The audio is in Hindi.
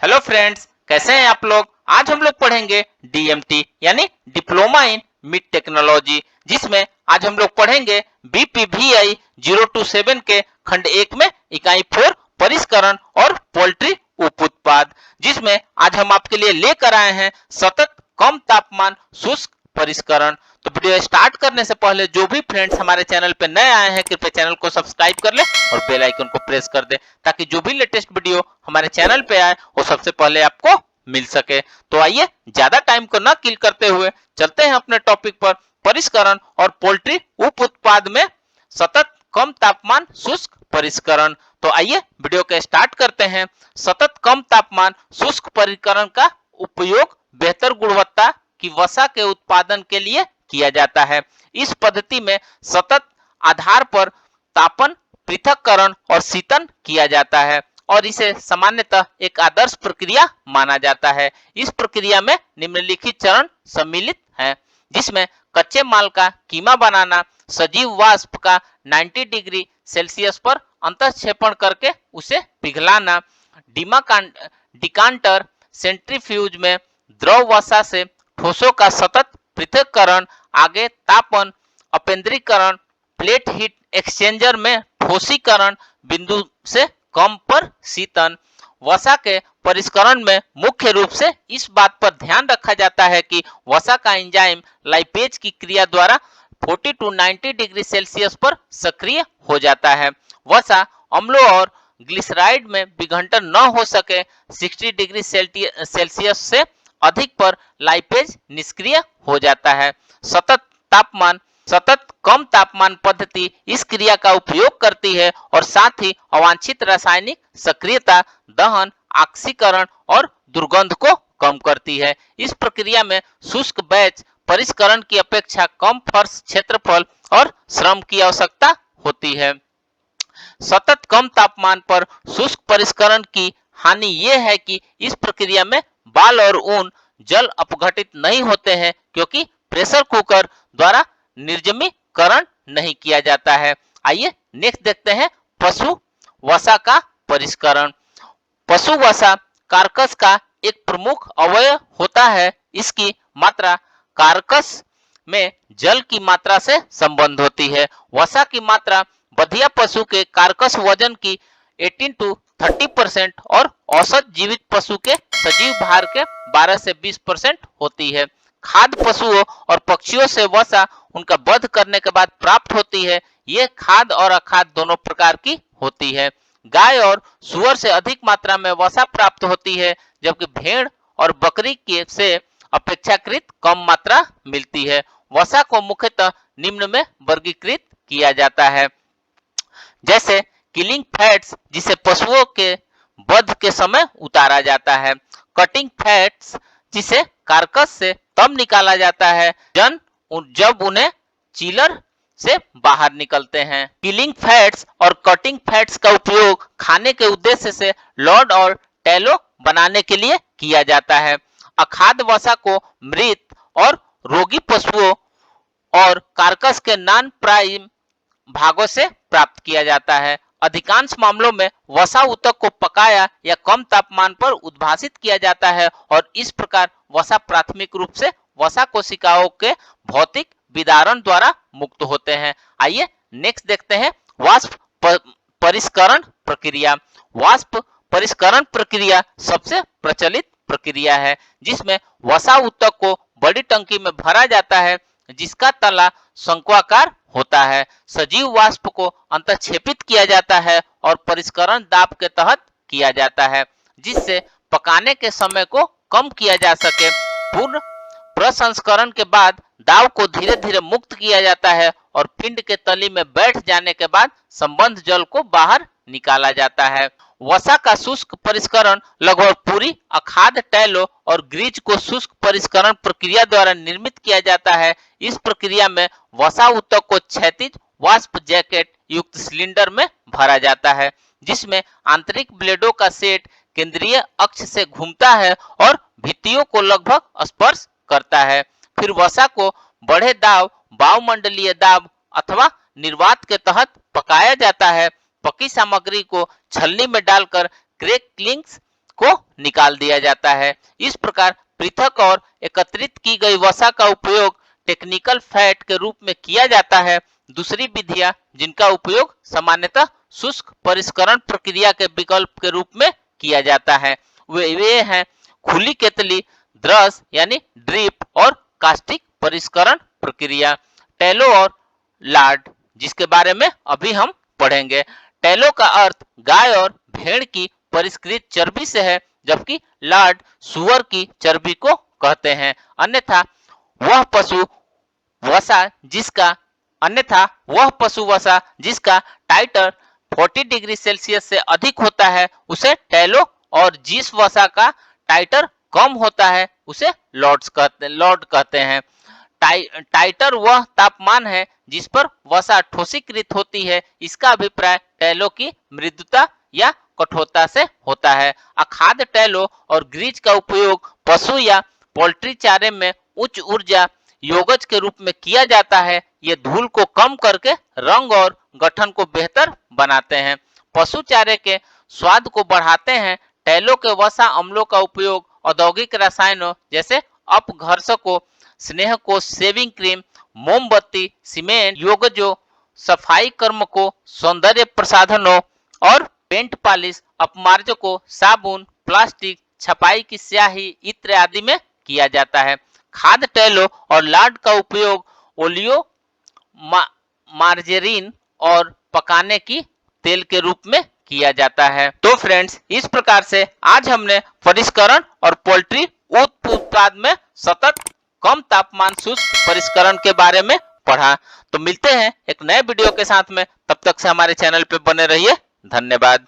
हेलो फ्रेंड्स, कैसे हैं आप लोग। आज हम लोग पढ़ेंगे डीएमटी यानी डिप्लोमा इन मीट टेक्नोलॉजी, जिसमें आज हम लोग पढ़ेंगे बीपीवीआई 027 के खंड 1 में इकाई 4 परिष्करण और पोल्ट्री उप उत्पाद, जिसमें आज हम आपके लिए लेकर आए हैं सतत कम तापमान शुष्क परिष्करण। तो वीडियो स्टार्ट करने से पहले जो भी फ्रेंड्स हमारे चैनल पे नए आए हैं कृपया चैनल को सब्सक्राइब कर ले और बेल आइकन को प्रेस कर दे, ताकि जो भी लेटेस्ट वीडियो हमारे चैनल पे आए वो सबसे पहले आपको मिल सके। तो आइए ज्यादा टाइम को ना किल करते हुए चलते हैं अपने टॉपिक पर। परिष्करण और पोल्ट्री उप उत्पाद में सतत कम तापमान शुष्क परिष्करण। तो आइए वीडियो के स्टार्ट करते हैं। सतत कम तापमान शुष्क परिष्करण का उपयोग बेहतर गुणवत्ता की वसा के उत्पादन के लिए किया जाता है। इस पद्धति में सतत आधार पर तापन पृथक्करण और शीतन किया जाता है और इसे सामान्यतः एक आदर्श प्रक्रिया माना जाता है। इस प्रक्रिया में निम्नलिखित चरण सम्मिलित हैं, जिसमें कच्चे माल का कीमा बनाना, सजीव वाष्प का 90 डिग्री सेल्सियस पर अंतःक्षेपण करके उसे पिघलाना, डिकांटर सेंट्रीफ्यूज में द्रव वसा से ठोसों का सतत पृथक्करण, आगे तापन अपेंद्रीकरण, प्लेट हीट एक्सचेंजर में ठोसीकरण बिंदु से कम पर शीतन। वसा के परिष्करण में मुख्य रूप से इस बात पर ध्यान रखा जाता है कि वसा का एंजाइम लाइपेज की क्रिया द्वारा 40 to 90 डिग्री सेल्सियस पर सक्रिय हो जाता है। वसा अम्लों और ग्लिसराइड में विघटन न हो सके 60 डिग्री सेल्सियस से अधिक पर लाइपेज निष्क्रिय हो जाता है। सतत कम तापमान पद्धति इस क्रिया का उपयोग करती है और साथ ही अवांछित रासायनिक सक्रियता, दहन, ऑक्सीकरण और दुर्गंध को कम करती है। इस प्रक्रिया में शुष्क बैच परिष्करण की अपेक्षा कम फर्श क्षेत्रफल और श्रम की आवश्यकता होती है। सतत कम तापमान पर शुष्क परिष्करण की हानि यह है कि इस प्रक्रिया में बाल और ऊन जल अपघटित नहीं होते हैं, क्योंकि प्रेशर कुकर द्वारा निर्जमीकरण नहीं किया जाता है। आइए नेक्स्ट देखते हैं पशु वसा का परिष्करण। पशु वसा कार्कस का एक प्रमुख अवयव होता है। इसकी मात्रा कार्कस में जल की मात्रा से संबंध होती है। वसा की मात्रा बधिया पशु के कार्कस वजन की 18 to 30% और औसत जीवित पशु के सजीव भार के 12 से 20% होती है। खाद्य पशुओं और पक्षियों से वसा उनका वध करने के बाद प्राप्त होती है। ये खाद्य और अखाद्य दोनों प्रकार की होती है। गाय और सुअर से अधिक मात्रा में वसा प्राप्त होती है, जबकि भेड़ और बकरी के से अपेक्षाकृत कम मात्रा मिलती है। वसा को मुख्यतः निम्न में वर्गीकृत किया जाता है, जैसे किलिंग फैट्स जिसे पशुओं के वध के समय उतारा जाता है, कटिंग फैट्स जिसे कार्कस से तब निकाला जाता है जब उन्हें चिलर से बाहर निकलते हैं। किलिंग फैट्स और कटिंग फैट्स का उपयोग खाने के उद्देश्य से लॉर्ड और टैलो बनाने के लिए किया जाता है। अखाद्य वसा को मृत और रोगी पशुओं और कार्कस के नॉन प्राइम भागों से प्राप्त किया जाता है। अधिकांश मामलों में वसा ऊतक को पकाया या कम तापमान पर उद्भासित किया जाता है और इस प्रकार वसा प्राथमिक रूप से वसा कोशिकाओं के भौतिक विदारण द्वारा मुक्त होते हैं। आइए नेक्स्ट देखते हैं वाष्प परिष्करण प्रक्रिया। वाष्प परिष्करण प्रक्रिया सबसे प्रचलित प्रक्रिया है, जिसमें वसा ऊतक को बड़ी टंकी में भरा जाता है, जिसका तला शंक्वाकार होता है। सजीव वाष्प को अंतःक्षेपित किया जाता है और परिष्करण दाब के तहत किया जाता है, जिससे पकाने के समय को कम किया जा सके। पूर्ण प्रसंस्करण के बाद दाब को धीरे धीरे मुक्त किया जाता है और पिंड के तली में बैठ जाने के बाद संबंध जल को बाहर निकाला जाता है। वसा का शुष्क परिष्करण लगभग पूरी अखाद्य टैलो और ग्रीज को शुष्क परिष्करण प्रक्रिया द्वारा निर्मित किया जाता है। इस प्रक्रिया में वसा ऊतक को क्षैतिज वाष्प जैकेट युक्त सिलेंडर में भरा जाता है, जिसमें आंतरिक ब्लेडों का सेट केंद्रीय अक्ष से घूमता है और भित्तियों को लगभग स्पर्श करता है। फिर वसा को बढ़े दाब, वायुमंडलीय दाब अथवा निर्वात के तहत पकाया जाता है। पकी सामग्री को छलनी में डालकर क्रैकलिंग को निकाल दिया जाता है। इस प्रकार पृथक और एकत्रित की गई वसा का उपयोग टेक्निकल फैट के रूप में किया जाता है। दूसरी विधियां जिनका उपयोग सामान्यतः शुष्क परिष्करण प्रक्रिया के विकल्प के रूप में किया जाता है वे हैं खुली केतली, द्रस यानी ड्रिप और कास्टिक परिष्करण प्रक्रिया। टैलो और लार्ड, जिसके बारे में अभी हम पढ़ेंगे। टैलो का अर्थ गाय और भेड़ की परिष्कृत चर्बी से है, जबकि लार्ड सुअर की चर्बी को कहते हैं। वह पशु पशु वसा जिसका टाइटर 40 डिग्री सेल्सियस से अधिक होता है उसे टैलो, और जिस वसा का टाइटर कम होता है उसे लॉर्ड कहते हैं। टाइटर वह तापमान है जिस पर वसा ठोसीकृत होती है। इसका अभिप्राय टैलो की मृदुता या कठोरता से होता है। अखाद्य टैलो और ग्रीज का उपयोग पशु या पोल्ट्री चारे में उच्च ऊर्जा योगज के रूप में किया जाता है। ये धूल को कम करके रंग और गठन को बेहतर बनाते हैं, पशु चारे के स्वाद को बढ़ाते हैं। टैलो के वसा अम्लों का उपयोग औद्योगिक रसायनों जैसे अपघर्षकों, स्नेह को, सेविंग क्रीम, मोमबत्ती, सीमेंट, योगजों, सफाई कर्म को, सौंदर्य प्रसाधनों और पेंट पॉलिश, अपमार्जकों, साबुन, प्लास्टिक, छपाई की स्याही इत्र आदि में किया जाता है। खाद्य टैलो और लार्ड का उपयोग ओलियो, मार्जेरीन और पकाने की तेल के रूप में किया जाता है। तो फ्रेंड्स, इस प्रकार से आज हमने परिष्करण और पोल्ट्री उत्पाद में सतत कम तापमान शुष्क परिष्करण के बारे में पढ़ा। तो मिलते हैं एक नए वीडियो के साथ में, तब तक से हमारे चैनल पे बने रहिए। धन्यवाद।